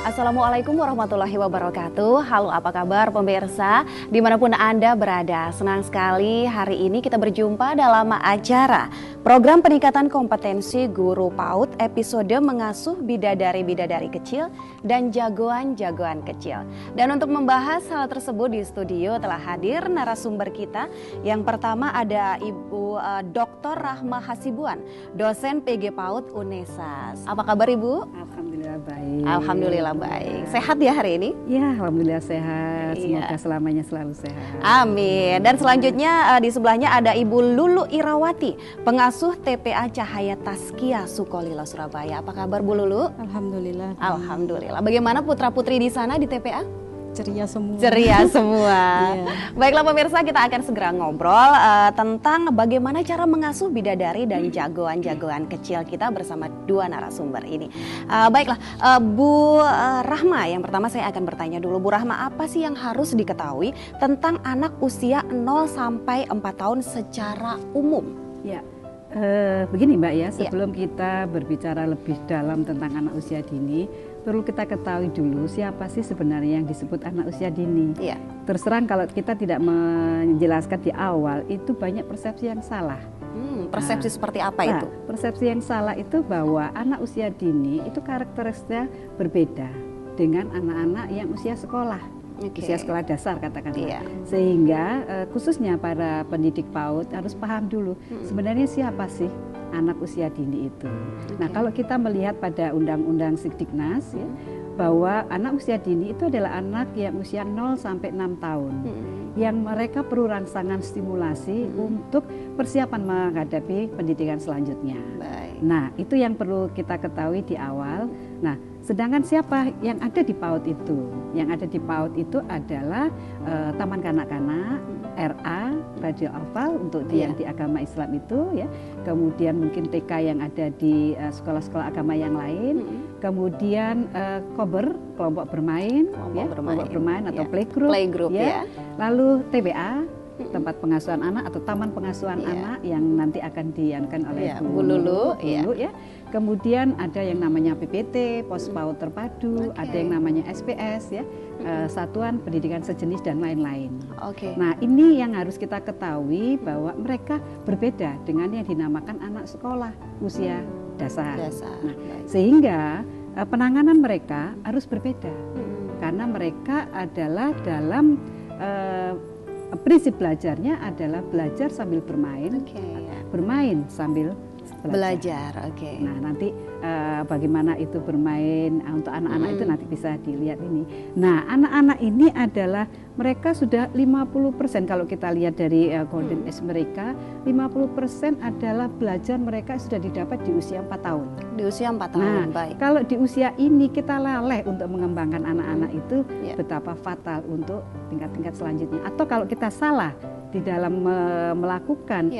Assalamualaikum warahmatullahi wabarakatuh. Halo, apa kabar pemirsa dimanapun Anda berada. Senang sekali hari ini kita berjumpa dalam acara program peningkatan kompetensi guru PAUD episode mengasuh bidadari-bidadari kecil dan jagoan-jagoan kecil. Dan untuk membahas hal tersebut di studio telah hadir narasumber kita. Yang pertama ada Ibu Dr. Rahma Hasibuan, dosen PG PAUD UNESAS. Apa kabar Ibu? Alhamdulillah baik. Alhamdulillah baik. Sehat ya hari ini? Ya, alhamdulillah sehat. Iya. Semoga selamanya selalu sehat. Amin. Dan selanjutnya di sebelahnya ada Ibu Lulu Irawati, pengasuh TPA Cahaya Tazkiyah Sukolilo Surabaya. Apa kabar Bu Lulu? Alhamdulillah. Alhamdulillah. Bagaimana putra-putri di sana di TPA? Ceria semua. Ceria semua. Iya. Baiklah pemirsa, kita akan segera ngobrol tentang bagaimana cara mengasuh bidadari dan jagoan-jagoan kecil kita bersama dua narasumber ini. Baiklah, Bu Rahma, yang pertama saya akan bertanya dulu. Bu Rahma, apa sih yang harus diketahui tentang anak usia 0 sampai 4 tahun secara umum? Ya, begini Mbak ya, sebelum kita berbicara lebih dalam tentang anak usia dini, perlu kita ketahui dulu siapa sih sebenarnya yang disebut anak usia dini. Iya. Terus terang kalau kita tidak menjelaskan di awal, itu banyak persepsi yang salah. Persepsi seperti apa itu? Persepsi yang salah itu bahwa anak usia dini itu karakteristiknya berbeda dengan anak-anak yang usia sekolah. Usia sekolah dasar katakanlah. Sehingga khususnya para pendidik PAUD harus paham dulu sebenarnya siapa sih anak usia dini itu. Nah, kalau kita melihat pada Undang-Undang Sidiknas ya, bahwa anak usia dini itu adalah anak yang usia 0 sampai 6 tahun. Yang mereka perlu rangsangan stimulasi untuk persiapan menghadapi pendidikan selanjutnya. Baik. Nah, itu yang perlu kita ketahui di awal. Nah, sedangkan siapa yang ada di PAUD itu? Yang ada di PAUD itu adalah Taman Kanak-kanak, RA, Radio Alfa untuk yang di agama Islam itu ya. Kemudian mungkin TK yang ada di sekolah-sekolah agama yang lain. Kemudian Kober, kelompok bermain, kelompok bermain atau playgroup ya. Lalu TBA, tempat pengasuhan anak atau taman pengasuhan anak yang nanti akan diankan oleh Bu Lulu ya. Kemudian ada yang namanya PPT, Pos PAUD Terpadu, ada yang namanya SPS ya, Satuan Pendidikan Sejenis dan lain-lain. Nah, ini yang harus kita ketahui bahwa mereka berbeda dengan yang dinamakan anak sekolah usia dasar. Nah, sehingga penanganan mereka harus berbeda karena mereka adalah dalam prinsip belajarnya adalah belajar sambil bermain, bermain sambil belajar. Nah, nanti bagaimana itu bermain untuk anak-anak itu nanti bisa dilihat ini. Nah, anak-anak ini adalah mereka sudah 50% kalau kita lihat dari golden age mereka, 50% adalah belajar mereka sudah didapat di usia 4 tahun. Di usia 4 tahun, baik. Kalau di usia ini kita lalai untuk mengembangkan anak-anak itu betapa fatal untuk tingkat-tingkat selanjutnya. Atau kalau kita salah di dalam melakukan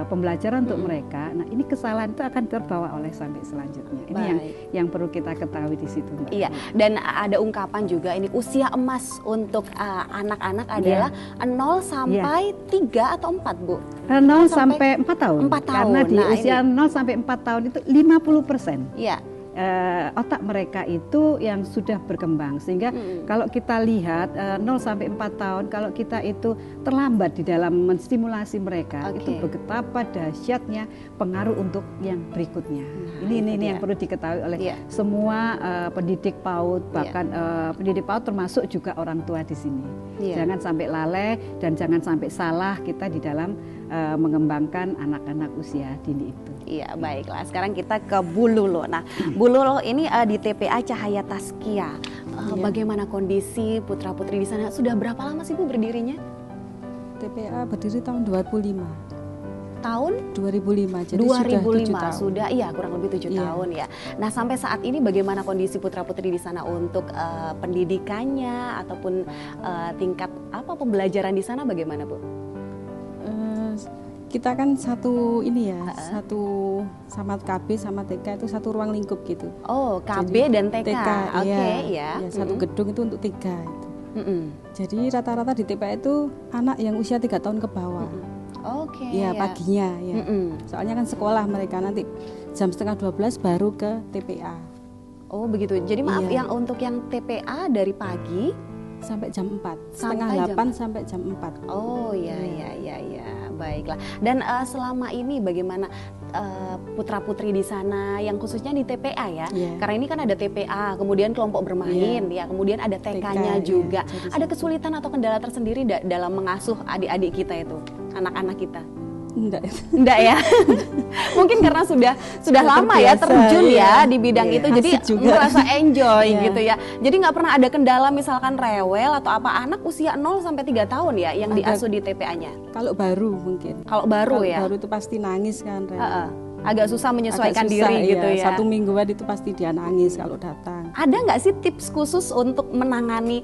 pembelajaran untuk mereka, nah ini kesalahan itu akan terbawa oleh sampai selanjutnya. Ini yang perlu kita ketahui di situ, Mbak. Iya, dan ada ungkapan juga ini usia emas untuk anak-anak adalah 0 sampai 3 atau 4, Bu? 0 sampai 4 tahun. 4 tahun. Karena di usia 0 sampai 4 tahun itu 50%. Iya. Otak mereka itu yang sudah berkembang sehingga kalau kita lihat 0 sampai 4 tahun kalau kita itu terlambat di dalam menstimulasi mereka itu betapa dahsyatnya pengaruh untuk yang berikutnya. Ini yang perlu diketahui oleh semua pendidik PAUD, bahkan pendidik PAUD termasuk juga orang tua di sini. Jangan sampai lalai dan jangan sampai salah kita di dalam mengembangkan anak-anak usia dini itu. Iya, baiklah. Sekarang kita ke Bu Lulu. Nah, Bu Lulu ini di TPA Cahaya Tazkiyah. Bagaimana kondisi putra-putri di sana? Sudah berapa lama sih Bu berdirinya? TPA berdiri tahun 2005. Tahun 2005. Jadi 2005 sudah iya kurang lebih 7 tahun ya. Nah, sampai saat ini bagaimana kondisi putra-putri di sana untuk pendidikannya ataupun tingkat pembelajaran di sana bagaimana, Bu? Kita kan satu satu sama KB sama TK itu satu ruang lingkup gitu. Oh, KB jadi, dan TK. Satu gedung itu untuk 3 itu. Jadi rata-rata di TPA itu anak yang usia 3 tahun ke bawah. Paginya ya. Soalnya kan sekolah mereka nanti jam setengah 12 baru ke TPA. Oh begitu. Jadi maaf, Iya. yang untuk yang TPA dari pagi Sampai jam 4, Sampai setengah jam 8 sampai jam 4. Oh ya baiklah. Dan selama ini bagaimana putra-putri di sana yang khususnya di TPA ya? Iya. Karena ini kan ada TPA, kemudian kelompok bermain, ya, kemudian ada TK-nya TK, juga. iya. Jadi Ada kesulitan atau kendala tersendiri dalam mengasuh adik-adik kita itu, anak-anak kita? Enggak. Enggak ya? Mungkin karena sudah lama ya terbiasa, terjun iya. ya di bidang Iya, itu, jadi asik juga. merasa enjoy Iya. gitu ya. Jadi nggak pernah ada kendala misalkan rewel atau apa, anak usia 0 sampai 3 tahun ya yang Ada. diasuh di TPA-nya. Kalau baru mungkin. Kalau baru Kalau ya, baru itu pasti nangis kan. Ren. agak susah menyesuaikan Agak susah, diri gitu iya. ya. 1 mingguan itu pasti dia nangis kalau datang. Ada nggak sih tips khusus untuk menangani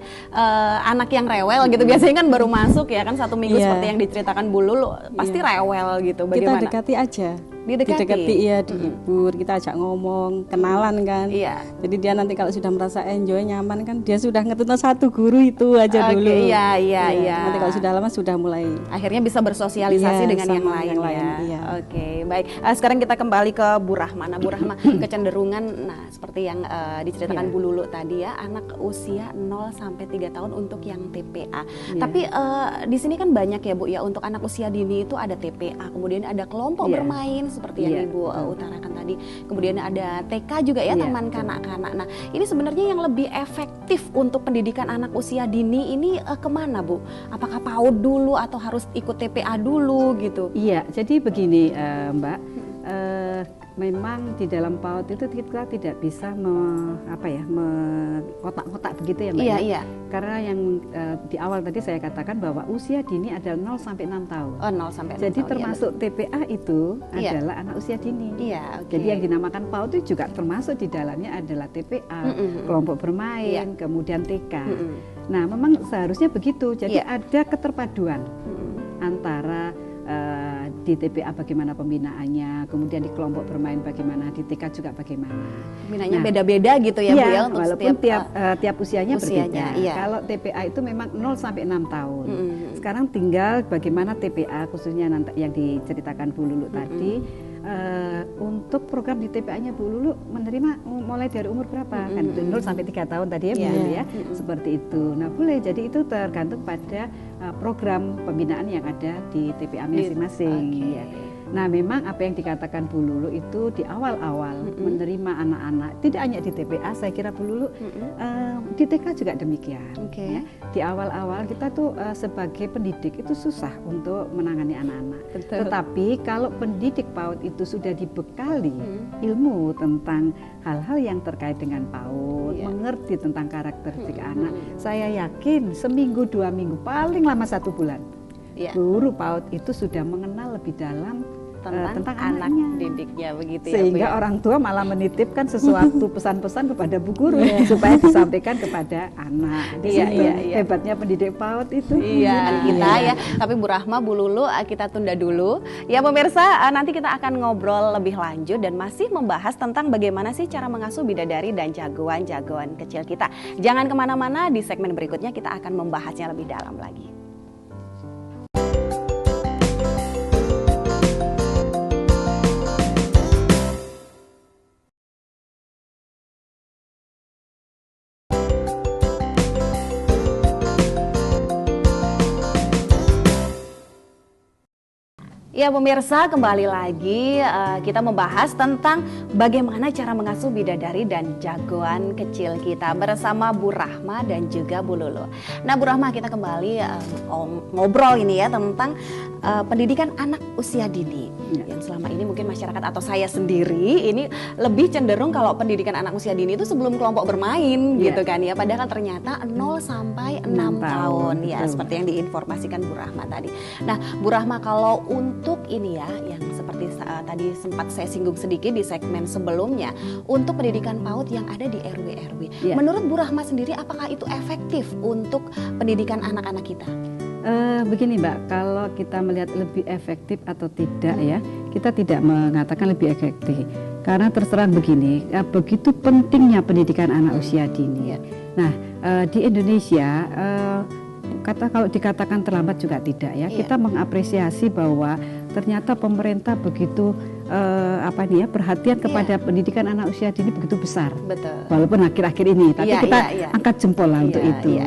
anak yang rewel gitu? Biasanya kan baru masuk ya kan 1 minggu, Iya. seperti yang diceritakan Bu Lulu, pasti Iya. rewel gitu. Kita Bagaimana? dekati aja. Didekati? Ya, dihibur, kita ajak ngomong, kenalan kan. Iya. Jadi dia nanti kalau sudah merasa enjoy, nyaman kan, dia sudah ngetutno 1 guru itu aja Oke, dulu. iya. Nanti kalau sudah lama sudah mulai. Akhirnya bisa bersosialisasi Iya, dengan yang sama lain, yang lain, ya. iya. Oke, baik. Sekarang kita kembali ke Bu Rahma. Nah, Bu Rahma, kecenderungan, nah seperti yang diceritakan Iya. Bu Lulu tadi ya, anak usia 0 sampai 3 tahun untuk yang TPA. Iya. Tapi di sini kan banyak ya Bu ya, untuk anak usia dini itu ada TPA, kemudian ada kelompok Iya. bermain seperti yang Iya, Ibu betul. utarakan tadi. Kemudian ada TK juga ya, Iya, taman betul. kanak-kanak. Nah, ini sebenarnya yang lebih efektif untuk pendidikan anak usia dini ini kemana Bu? Apakah PAUD dulu atau harus ikut TPA dulu gitu? Iya, jadi begini Mbak, memang di dalam PAUD itu kita tidak bisa kotak-kotak begitu ya Mbak. Iya, ya? iya. Karena yang di awal tadi saya katakan bahwa usia dini adalah 0 sampai 6 tahun. Oh, 0 sampai 6 Jadi tahun, termasuk TPA itu Iya. adalah anak usia dini. Iya, oke. Jadi yang dinamakan PAUD itu juga termasuk di dalamnya adalah TPA, Mm-mm. kelompok bermain, Iya. kemudian TK. Mm-mm. Nah, memang seharusnya begitu. Jadi Iya. ada keterpaduan Mm-mm. antara di TPA bagaimana pembinaannya, kemudian di kelompok bermain bagaimana, di TK juga bagaimana. Minanya Nah, beda-beda gitu ya Bu ya, untuk walaupun setiap tiap usianya usianya, berbeda. iya. Kalau TPA itu memang 0 sampai 6 tahun. Mm-mm. Sekarang tinggal bagaimana TPA khususnya nanti yang diceritakan Bu Lulu tadi. Untuk program di TPA-nya Bu Lulu menerima mulai dari umur berapa? Kan itu 0 sampai 3 tahun tadi ya Bu Iya. Lulu ya. Seperti itu. Nah, boleh jadi itu tergantung pada program pembinaan yang ada di TPA masing-masing Oke. ya. Nah, memang apa yang dikatakan Bu Lulu itu di awal-awal menerima anak-anak, tidak hanya di TPA, saya kira Bu Lulu di TK juga demikian. Oke. Ya. Di awal-awal kita tuh sebagai pendidik itu susah untuk menangani anak-anak. Betul. Tetapi kalau pendidik PAUD itu sudah dibekali ilmu tentang hal-hal yang terkait dengan PAUD, Iya. mengerti tentang karakteristik anak, saya yakin seminggu 2 minggu, paling lama 1 bulan, Iya. guru PAUD itu sudah mengenal lebih dalam tentang anak anaknya. didiknya begitu Sehingga ya Bu ya. orang tua malah menitipkan sesuatu pesan-pesan kepada bu guru supaya disampaikan kepada anak. Di Iya, situ iya. hebatnya pendidik PAUD itu. Iya, kita ya. Tapi Bu Rahma, Bu Lulu, kita tunda dulu. Ya pemirsa, nanti kita akan ngobrol lebih lanjut dan masih membahas tentang bagaimana sih cara mengasuh bidadari dan jagoan-jagoan kecil kita. Jangan kemana-mana, di segmen berikutnya kita akan membahasnya lebih dalam lagi. Ya pemirsa, kembali lagi kita membahas tentang bagaimana cara mengasuh bidadari dan jagoan kecil kita bersama Bu Rahma dan juga Bu Lulu. Nah Bu Rahma, kita kembali ngobrol ini ya tentang pendidikan anak usia dini. Yang selama ini mungkin masyarakat atau saya sendiri ini lebih cenderung kalau pendidikan anak usia dini itu sebelum kelompok bermain gitu kan ya. Padahal ternyata 0 sampai 6 tahun ya, betul. seperti yang diinformasikan Bu Rahma tadi. Nah Bu Rahma, kalau untuk ini ya, yang seperti tadi sempat saya singgung sedikit di segmen sebelumnya, untuk pendidikan PAUD yang ada di RW-RW, Iya. menurut Bu Rahma sendiri apakah itu efektif untuk pendidikan anak-anak kita? Begini Mbak, kalau kita melihat lebih efektif atau tidak ya, kita tidak mengatakan lebih efektif. Karena terserah begini, begitu pentingnya pendidikan anak usia dini. Iya. Nah, di Indonesia kalau dikatakan terlambat juga tidak ya. Iya. Kita mengapresiasi bahwa ternyata pemerintah begitu perhatian kepada pendidikan anak usia dini begitu besar. Betul. Walaupun akhir-akhir ini, tapi kita angkat jempol lah untuk itu.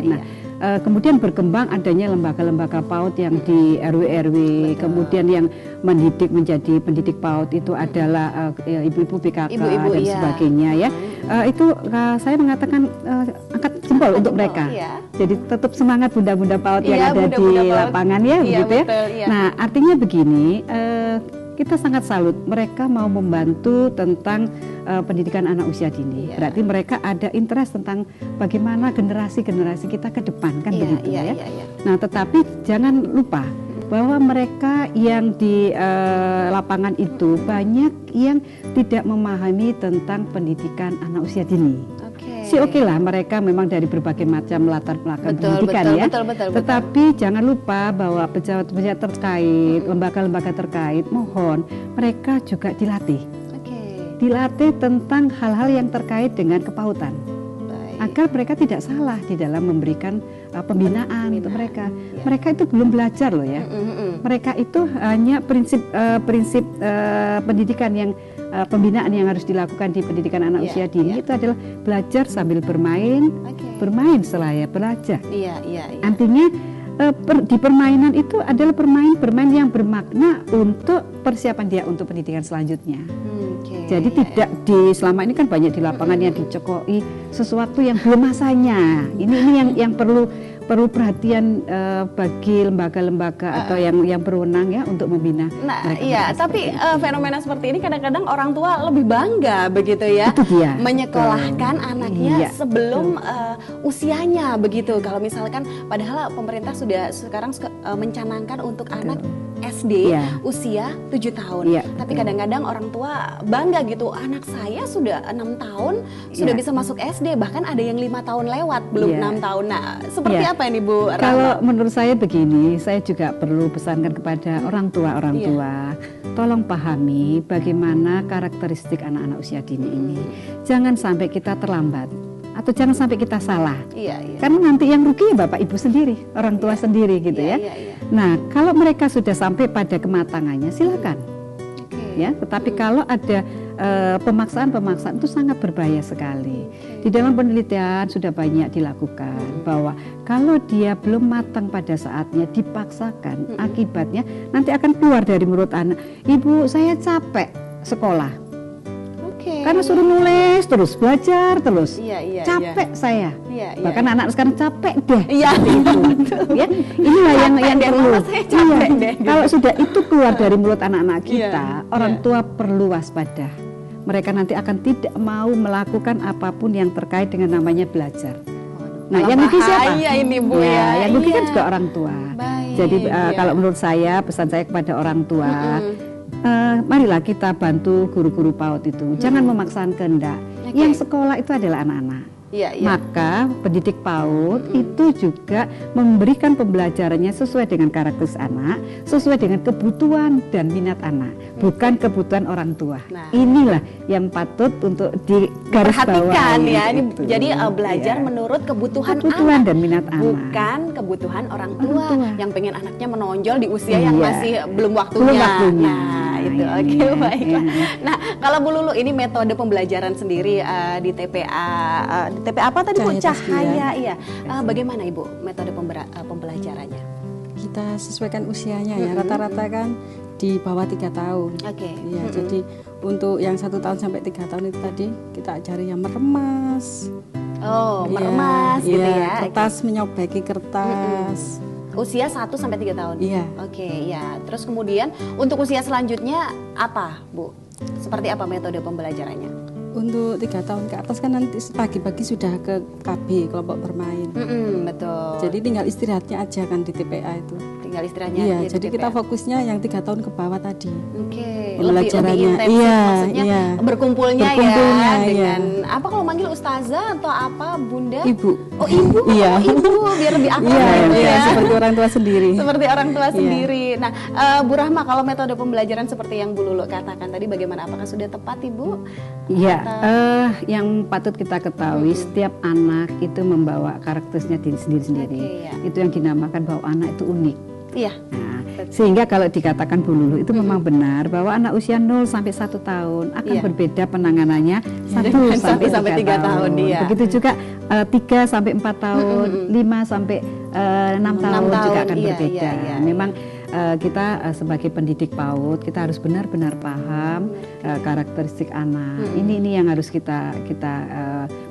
Kemudian berkembang adanya lembaga-lembaga PAUD yang di RW-RW, kemudian yang mendidik menjadi pendidik PAUD itu adalah ibu-ibu PKK dan sebagainya ya. Itu saya mengatakan angkat jempol untuk mereka. Jadi tetap semangat bunda-bunda PAUD yang ada di lapangan ya, begitu ya. Betul, Nah, artinya begini, kita sangat salut mereka mau membantu tentang pendidikan anak usia dini. Berarti mereka ada interest tentang bagaimana generasi-generasi kita ke depan kan begitu ya. Nah, tetapi jangan lupa bahwa mereka yang di lapangan itu banyak yang tidak memahami tentang pendidikan anak usia dini. Oke lah, mereka memang dari berbagai macam latar belakang pendidikan ya. Tetapi jangan lupa bahwa pejabat-pejabat terkait, lembaga-lembaga terkait, mohon mereka juga dilatih. Dilatih tentang hal-hal yang terkait dengan kepautan. Agar mereka tidak salah di dalam memberikan pembinaan untuk mereka. Mereka itu belum belajar loh ya. Mereka itu hanya prinsip pendidikan yang pembinaan yang harus dilakukan di pendidikan anak usia dini itu adalah belajar sambil bermain, bermain selaya belajar. Artinya di permainan itu adalah bermain yang bermakna untuk persiapan dia untuk pendidikan selanjutnya. Jadi tidak selama ini kan banyak di lapangan yang dicekoi sesuatu yang belum masanya. Ini yang perlu perhatian bagi lembaga-lembaga atau yang berwenang ya untuk membina. Nah, tapi fenomena seperti ini kadang-kadang orang tua lebih bangga begitu ya, menyekolahkan anaknya sebelum usianya begitu. Kalau misalkan padahal pemerintah sudah sekarang mencanangkan untuk anak SD usia 7 tahun. Tapi kadang-kadang orang tua bangga gitu, anak saya sudah 6 tahun sudah bisa masuk SD, bahkan ada yang 5 tahun lewat belum 6 tahun. Nah, seperti apa ini Bu Rahma? Kalau menurut saya begini, saya juga perlu pesankan kepada orang tua, tolong pahami bagaimana karakteristik anak-anak usia dini ini. Jangan sampai kita terlambat atau jangan sampai kita salah. Karena nanti yang rugi ya Bapak Ibu sendiri, orang tua sendiri gitu ya. Nah, kalau mereka sudah sampai pada kematangannya silakan. Ya, tetapi kalau ada pemaksaan itu sangat berbahaya sekali. Di dalam penelitian sudah banyak dilakukan bahwa kalau dia belum matang pada saatnya dipaksakan, akibatnya nanti akan keluar dari mulut anak, "Ibu, saya capek sekolah." Karena suruh nulis terus, belajar terus, capek saya. Bahkan anak sekarang capek deh. Ya, inilah yang perlu. Kalau sudah itu keluar dari mulut anak-anak kita, orang tua perlu waspada. Mereka nanti akan tidak mau melakukan apapun yang terkait dengan namanya belajar. Nah, yang rugi siapa? Ini Bu yang rugi kan juga orang tua. Jadi kalau menurut saya, pesan saya kepada orang tua, marilah kita bantu guru-guru PAUD itu. Jangan memaksakan kehendak. Yang sekolah itu adalah anak-anak. Maka pendidik PAUD itu juga memberikan pembelajarannya sesuai dengan karakteristik anak, sesuai dengan kebutuhan dan minat anak, bukan kebutuhan orang tua. Inilah yang patut untuk digarisbawahi. Ya. Jadi belajar menurut kebutuhan anak dan minat anak, bukan kebutuhan orang tua yang pengen anaknya menonjol di usia yang masih belum waktunya. Nah, itu baiklah. Nah, kalau Bu Lulu ini metode pembelajaran sendiri di TPA apa tadi Bu? Cahaya. Bagaimana Ibu metode pembelajarannya? Kita sesuaikan usianya ya. Rata-rata kan di bawah 3 tahun. Jadi untuk yang 1 tahun sampai 3 tahun itu tadi kita ajari yang meremas. Meremas gitu ya. Kertas, menyobeki kertas. Usia 1 sampai 3 tahun. Terus kemudian untuk usia selanjutnya apa, Bu? Seperti apa metode pembelajarannya? Untuk 3 tahun ke atas kan nanti pagi-pagi sudah ke KB, kelompok bermain. Betul. Jadi tinggal istirahatnya aja kan di TPA itu. Tinggal istirahatnya. Jadi kita fokusnya yang 3 tahun ke bawah tadi. Lebih intensif maksudnya berkumpulnya ya dengan apa kalau manggil ustazah atau apa Bunda? Ibu. Ibu. Ibu biar lebih akrab seperti orang tua sendiri. Seperti orang tua sendiri. Nah, Bu Rahma, kalau metode pembelajaran seperti yang Bu Lulu katakan tadi bagaimana? Apakah sudah tepat Ibu? Yang patut kita ketahui setiap anak itu membawa karakteristiknya sendiri-sendiri. Itu yang dinamakan bahwa anak itu unik. Iya. Nah, sehingga kalau dikatakan Bu Lulu itu memang benar bahwa anak usia 0 sampai 1 tahun akan berbeda penanganannya 1 sampai 3 tahun. Iya. Begitu juga 3 sampai 4 tahun, 5 sampai 6 tahun juga akan berbeda. Memang kita sebagai pendidik PAUD kita harus benar-benar paham karakteristik anak. Ini yang harus kita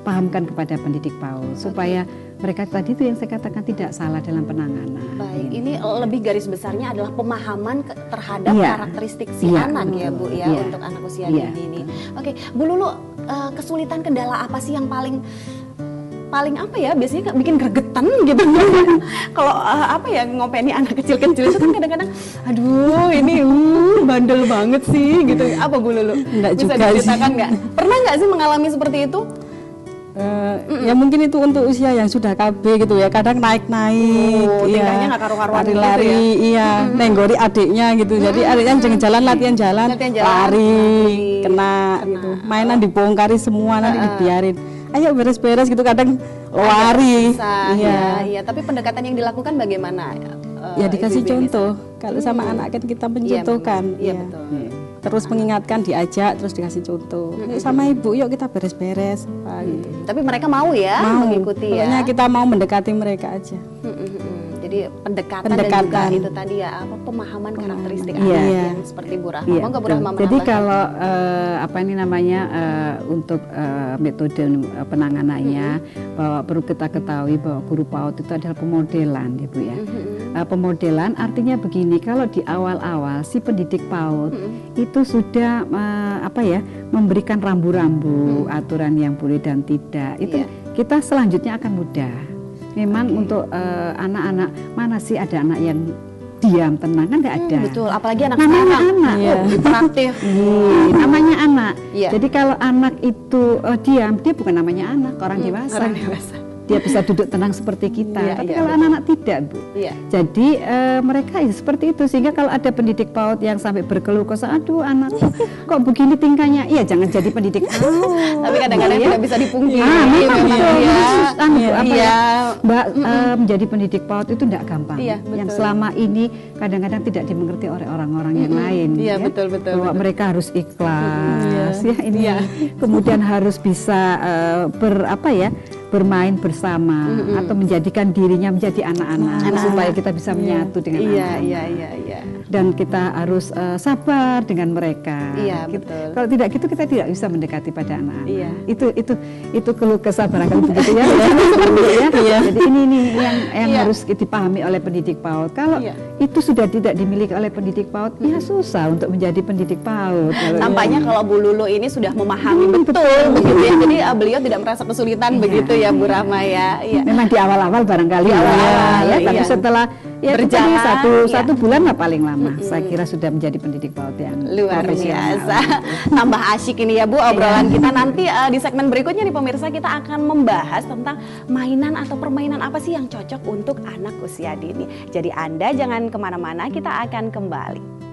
pahamkan kepada pendidik PAUD supaya mereka tadi itu yang saya katakan tidak salah dalam penanganan. Baik, ini lebih garis besarnya adalah pemahaman terhadap karakteristik si anak ya Bu ya untuk anak usia dini ini. Oke, Bu Lulu, kesulitan kendala apa sih yang paling apa ya, biasanya bikin gregetan gitu kalau apa ya ngopeni anak kecil-kecil itu kan kadang-kadang aduh ini bandel banget sih gitu. Apa Bu Lulu? Enggak bisa juga diceritakan nggak? Pernah nggak sih mengalami seperti itu? Ya mungkin itu untuk usia yang sudah KB gitu ya, kadang naik-naik, tingkahnya nggak karu-karuan lari-lari, gitu ya? iya, nenggori adiknya gitu, jadi adiknya jangan jalan, latihan jalan, lari, kena gitu, mainan dibongkari semua, nanti dibiarin, ayo beres-beres gitu, kadang lari. Iya, tapi pendekatan yang dilakukan bagaimana? Ya dikasih contoh, kalau sama anak kan kita mencontohkan, betul. Terus mengingatkan, diajak, terus dikasih contoh. Sama ibu, yuk kita beres-beres. Gitu. Tapi mereka mau ya mengikuti ya. Pokoknya kita mau mendekati mereka aja. Jadi pendekatan dan juga itu tadi ya pemahaman karakteristik anak yang seperti Bu Rahma. Monggo Bu Rahma menambahkan. Jadi kalau untuk metode penanganannya bahwa perlu kita ketahui bahwa guru PAUD itu adalah pemodelan ya Bu ya. Pemodelan artinya begini, kalau di awal-awal si pendidik PAUD itu sudah memberikan rambu-rambu aturan yang boleh dan tidak, itu kita selanjutnya akan mudah. Memang untuk anak-anak, mana sih ada anak yang diam tenang, kan nggak ada. Betul, apalagi anak namanya anak hiperaktif. Namanya anak. Jadi kalau anak itu diam, dia bukan namanya anak, orang dewasa. Dia bisa duduk tenang seperti kita. Tapi kalau anak-anak tidak, Bu. Jadi mereka seperti itu, sehingga kalau ada pendidik PAUD yang sampai berkeluh kesah, aduh anak kok begini tingkahnya, iya jangan jadi pendidik PAUD. Tapi kadang-kadang tidak bisa dipungkiri. Mbak, menjadi pendidik PAUD itu tidak gampang. Yang selama ini kadang-kadang tidak dimengerti oleh orang-orang yang lain. Betul. Bahwa mereka harus ikhlas, kemudian harus bisa bermain bersama atau menjadikan dirinya menjadi anak-anak supaya kita bisa menyatu dengan anak-anak. Dan kita harus sabar dengan mereka. Betul. Kalau tidak gitu kita tidak bisa mendekati pada anak-anak. Itu keluh kesah barangkali begitu ya. Jadi ini yang harus dipahami oleh pendidik PAUD. Kalau itu sudah tidak dimiliki oleh pendidik PAUD, ya susah untuk menjadi pendidik PAUD. Tampaknya kalau Bu Lulu ini sudah memahami betul begitu ya. Jadi beliau tidak merasa kesulitan begitu ya Bu Rahma ya. Memang di awal-awal barangkali tapi setelah berjalan satu bulan lah paling lama. Saya kira sudah menjadi pendidik PAUD yang luar biasa. Tambah asyik ini ya Bu obrolan kita. Nanti di segmen berikutnya nih pemirsa, kita akan membahas tentang mainan atau permainan apa sih yang cocok untuk anak usia dini. Jadi Anda jangan kemana-mana, kita akan kembali.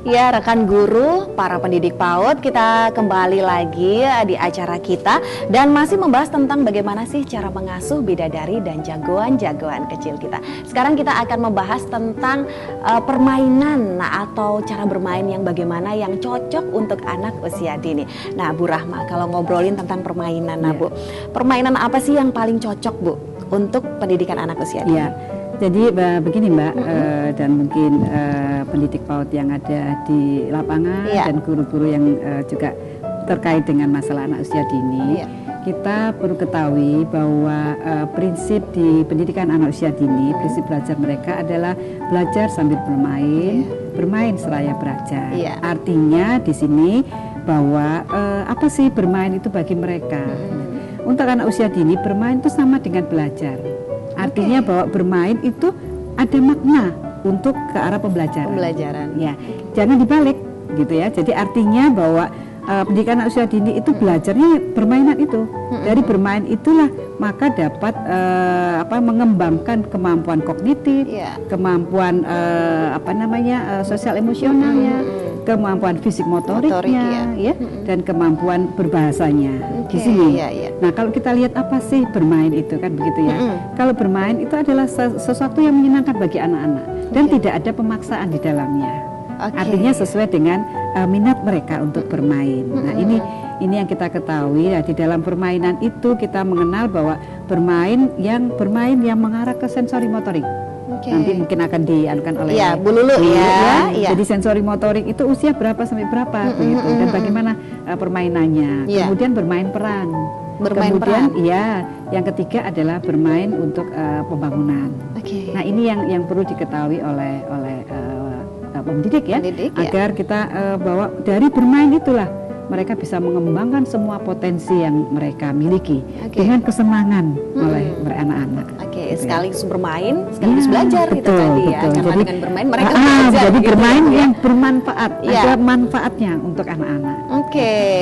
Ya, rekan guru, para pendidik PAUD, kita kembali lagi di acara kita dan masih membahas tentang bagaimana sih cara mengasuh bidadari dan jagoan-jagoan kecil kita. Sekarang kita akan membahas tentang permainan atau cara bermain yang bagaimana yang cocok untuk anak usia dini. Nah, Bu Rahma, kalau ngobrolin tentang permainan, Bu, permainan apa sih yang paling cocok, Bu, untuk pendidikan anak usia dini? Jadi begini Mbak, dan mungkin pendidik PAUD yang ada di lapangan dan guru-guru yang juga terkait dengan masalah anak usia dini, kita perlu ketahui bahwa prinsip di pendidikan anak usia dini, prinsip belajar mereka adalah belajar sambil bermain, bermain seraya belajar. Artinya di sini bahwa apa sih bermain itu bagi mereka? Untuk anak usia dini, bermain itu sama dengan belajar. Artinya bahwa bermain itu ada makna untuk ke arah pembelajaran. Pembelajaran. Ya, jangan dibalik gitu ya. Jadi artinya bahwa pendidikan anak usia dini itu belajarnya permainan itu. Dari bermain itulah maka dapat mengembangkan kemampuan kognitif, kemampuan sosial emosionalnya, kemampuan fisik motoriknya, dan kemampuan berbahasanya di sini. Nah, kalau kita lihat apa sih bermain itu kan begitu ya. Kalau bermain itu adalah sesuatu yang menyenangkan bagi anak-anak dan tidak ada pemaksaan di dalamnya. Artinya sesuai dengan minat mereka untuk bermain. Nah, ini yang kita ketahui ya, di dalam permainan itu kita mengenal bahwa bermain yang mengarah ke sensori motorik. Nanti mungkin akan dianukan oleh Bu Lulu ya. Jadi sensori motorik itu usia berapa sampai berapa begitu, dan bagaimana permainannya. Kemudian bermain peran. Kemudian yang ketiga adalah bermain untuk pembangunan. Nah, ini yang perlu diketahui oleh pendidik ya, agar kita bahwa dari bermain itulah mereka bisa mengembangkan semua potensi yang mereka miliki dengan kesenangan oleh anak-anak. Sekaligus bermain, sekaligus belajar gitu tadi ya. Karena jadi, dengan bermain mereka belajar. Jadi gitu bermain ya, yang bermanfaat, ada manfaatnya untuk anak-anak.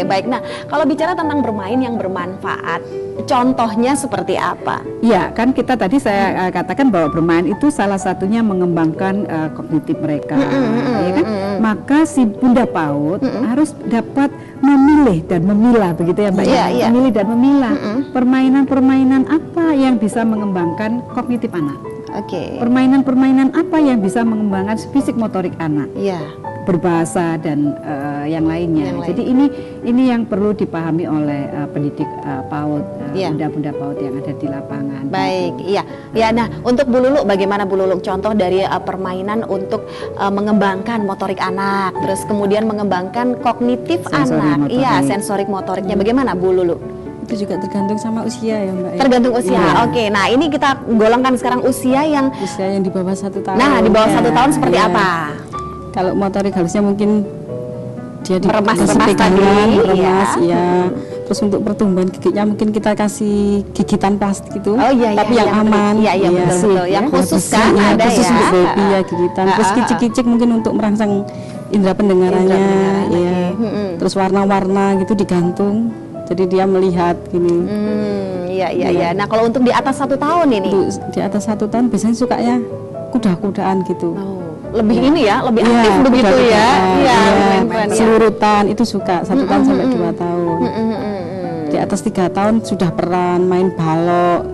Baik. Nah, kalau bicara tentang bermain yang bermanfaat, contohnya seperti apa? Ya, kan kita tadi saya katakan bahwa bermain itu salah satunya mengembangkan kognitif mereka, ya kan? Maka si Bunda PAUD harus dapat memilih dan memilah, begitu ya Mbak ya? Memilih dan memilah permainan-permainan apa yang bisa mengembangkan kognitif anak. Permainan-permainan apa yang bisa mengembangkan fisik motorik anak. Berbahasa dan yang lainnya. Jadi ini yang perlu dipahami oleh pendidik PAUD, bunda-bunda PAUD yang ada di lapangan. Baik, nah untuk Bu Lulu, bagaimana Bu Lulu contoh dari permainan untuk mengembangkan motorik anak, terus kemudian mengembangkan kognitif anak, sensorik motoriknya, bagaimana Bu Lulu? Itu juga tergantung sama usia ya Mbak. Tergantung usia. Nah ini kita golongkan sekarang usia yang di bawah 1 tahun. Nah, di bawah 1 tahun seperti apa? Kalau motorik halusnya mungkin dia meremas tadi, Terus untuk pertumbuhan gigitnya mungkin kita kasih gigitan plastik itu, tapi yang aman. Betul. Yang khusus kan ada khusus untuk baby gigitan. Terus kicik-kicik mungkin untuk merangsang indera pendengarannya, Terus warna-warna gitu digantung, jadi dia melihat gini. Nah, kalau untuk di atas 1 tahun ini? Di atas 1 tahun biasanya sukanya kuda-kudaan gitu. Lebih lebih aktif begitu ya. Selurutan itu suka 1 tahun sampai 2 tahun. Di atas 3 tahun sudah peran, main balok,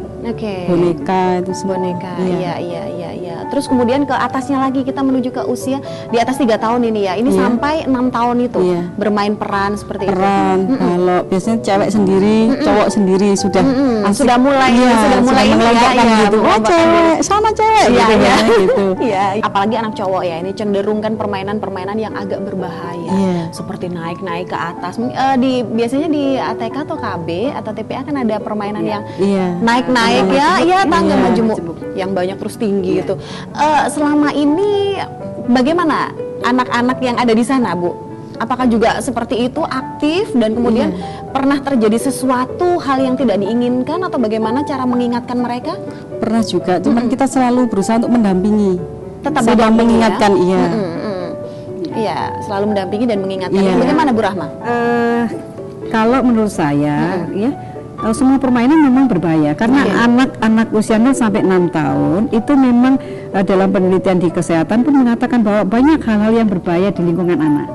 boneka itu semua. Terus kemudian ke atasnya lagi kita menuju ke usia di atas 3 tahun ini ya. Ini sampai 6 tahun itu bermain peran seperti itu. Balok biasanya cewek sendiri, cowok sendiri sudah mulai mengelompokkan gitu. Cewek, sana cewek gitu. Apalagi anak cowok ya, ini cenderung kan permainan-permainan yang agak berbahaya. Seperti naik-naik ke atas. Biasanya di ATK atau KB atau TPA kan ada permainan yang naik-naik tangga majemuk yang banyak terus tinggi gitu. Selama ini bagaimana anak-anak yang ada di sana, Bu? Apakah juga seperti itu, aktif dan kemudian pernah terjadi sesuatu hal yang tidak diinginkan atau bagaimana cara mengingatkan mereka? Pernah juga, cuman kita selalu berusaha untuk mendampingi. Tetap mengingatkan, selalu mendampingi dan mengingatkan. Bagaimana Bu Rahma? Kalau menurut saya, semua permainan memang berbahaya karena anak-anak usia 0 sampai 6 tahun itu memang dalam penelitian di kesehatan pun mengatakan bahwa banyak hal-hal yang berbahaya di lingkungan anak.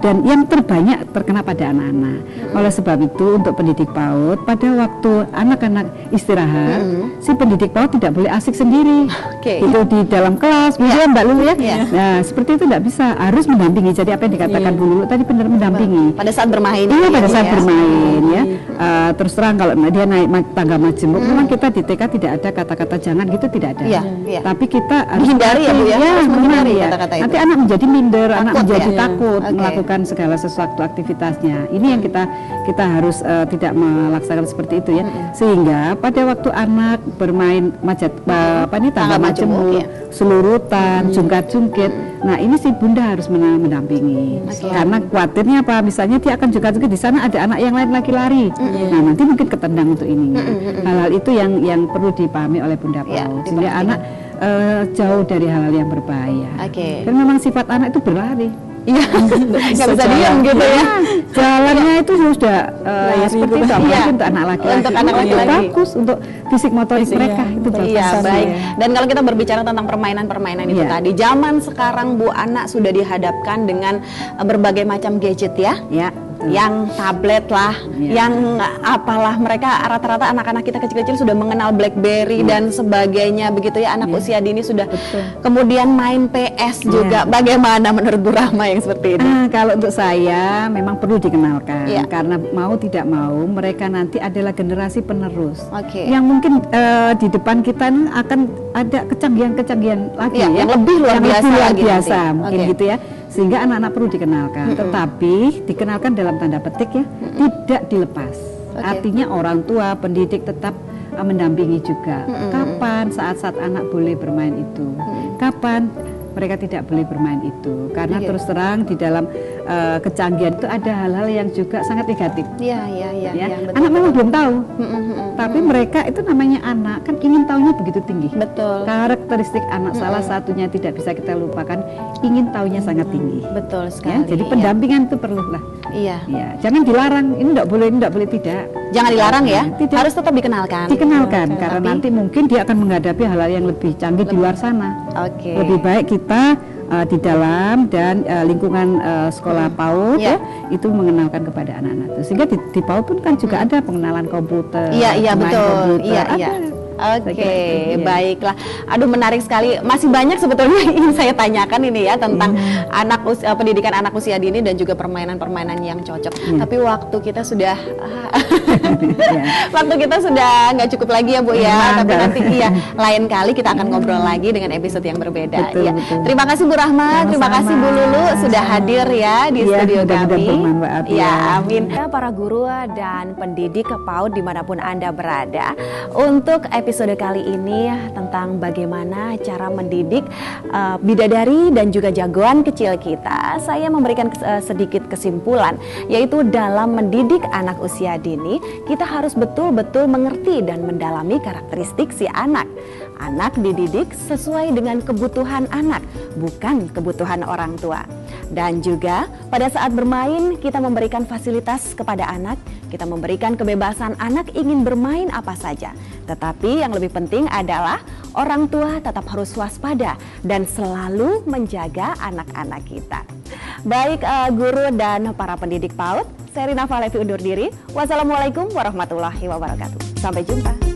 Dan yang terbanyak terkena pada anak-anak. Oleh sebab itu untuk pendidik PAUD pada waktu anak-anak istirahat, si pendidik PAUD tidak boleh asik sendiri. Itu di dalam kelas, misalnya Mbak Lulu ya. Nah, seperti itu tidak bisa, harus mendampingi. Jadi apa yang dikatakan Bu Lulu tadi benar, mendampingi. Pada saat bermain. Pada saat bermain ya. Terus terang kalau dia naik tangga majemuk, memang kita di TK tidak ada kata-kata jangan gitu, tidak ada. Tapi kita harus dihindari ya Bu ya, harus menghindari kata-kata itu. Nanti anak menjadi minder, anak menjadi takut melakukan segala sesuatu aktivitasnya. Ini yang kita harus tidak melaksanakan seperti itu ya. Sehingga pada waktu anak bermain tangga majemuk, selurutan, jungkat-jungkit. Nah, ini si Bunda harus mendampingi. Karena khawatirnya apa? Misalnya dia akan jungkat-jungkit, di sana ada anak yang lain lagi lari. Nah, nanti mungkin ketendang untuk ininya. Hal-hal itu yang perlu dipahami oleh Bunda PAUD. Sehingga anak jauh dari hal-hal yang berbahaya. Dan memang sifat anak itu berlari. Iya, nggak bisa diam gitu ya. Jalannya itu sudah ya seperti itu, apalagi untuk anak laki-laki. Untuk anak laki-laki. Bagus untuk fisik motorik mereka itu bagus. Iya, baik. Dan kalau kita berbicara tentang permainan-permainan itu tadi, zaman sekarang Bu, anak sudah dihadapkan dengan berbagai macam gadget ya. Ya. Yang tablet lah, yang apalah, mereka rata-rata anak-anak kita kecil-kecil sudah mengenal BlackBerry dan sebagainya begitu ya, anak usia dini sudah. Kemudian main PS juga. Bagaimana menurut Bu Rahma yang seperti ini? Kalau untuk saya memang perlu dikenalkan karena mau tidak mau mereka nanti adalah generasi penerus. Yang mungkin di depan kita akan ada kecanggihan-kecanggihan lagi yang lebih luar biasa mungkin gitu ya. Sehingga anak-anak perlu dikenalkan, tetapi dikenalkan dalam tanda petik ya, tidak dilepas. Artinya orang tua, pendidik tetap mendampingi juga. Kapan saat-saat anak boleh bermain itu? Kapan mereka tidak boleh bermain itu? Karena terus terang di dalam kecanggihan itu ada hal-hal yang juga sangat negatif. Iya, betul. Anak memang belum tahu, tapi mereka itu namanya anak kan ingin tahunya begitu tinggi. Betul. Karakteristik anak salah satunya tidak bisa kita lupakan, ingin tahunya sangat tinggi. Betul sekali. Jadi pendampingan itu perlulah. Iya. Ya, jangan dilarang. Ini tidak boleh, tidak. Jangan dilarang ya. Tidak. Harus tetap dikenalkan. Dikenalkan karena nanti mungkin dia akan menghadapi hal-hal yang lebih canggih di luar sana. Lebih baik kita di dalam dan lingkungan sekolah PAUD ya, itu mengenalkan kepada anak-anak itu. Sehingga di PAUD pun kan juga ada pengenalan komputer. Iya betul. Iya. Baiklah. Aduh, menarik sekali. Masih banyak sebetulnya ingin saya tanyakan ini ya tentang pendidikan anak usia dini dan juga permainan-permainan yang cocok. Tapi waktu kita sudah nggak cukup lagi ya Bu ya. Tapi nanti lain kali kita akan ngobrol lagi dengan episode yang berbeda. Betul. Terima kasih Bu Rahma, terima kasih Bu Lulu sudah hadir ya di studio kami. Ya, amin. Para guru dan pendidik PAUD dimanapun Anda berada, untuk episode kali ini tentang bagaimana cara mendidik bidadari dan juga jagoan kecil kita, saya memberikan sedikit kesimpulan, yaitu dalam mendidik anak usia dini, kita harus betul-betul mengerti dan mendalami karakteristik si anak. Anak dididik sesuai dengan kebutuhan anak, bukan kebutuhan orang tua. Dan juga pada saat bermain kita memberikan fasilitas kepada anak, kita memberikan kebebasan anak ingin bermain apa saja. Tetapi yang lebih penting adalah orang tua tetap harus waspada dan selalu menjaga anak-anak kita. Baik guru dan para pendidik PAUD, saya Rina Valevi undur diri. Wassalamualaikum warahmatullahi wabarakatuh. Sampai jumpa.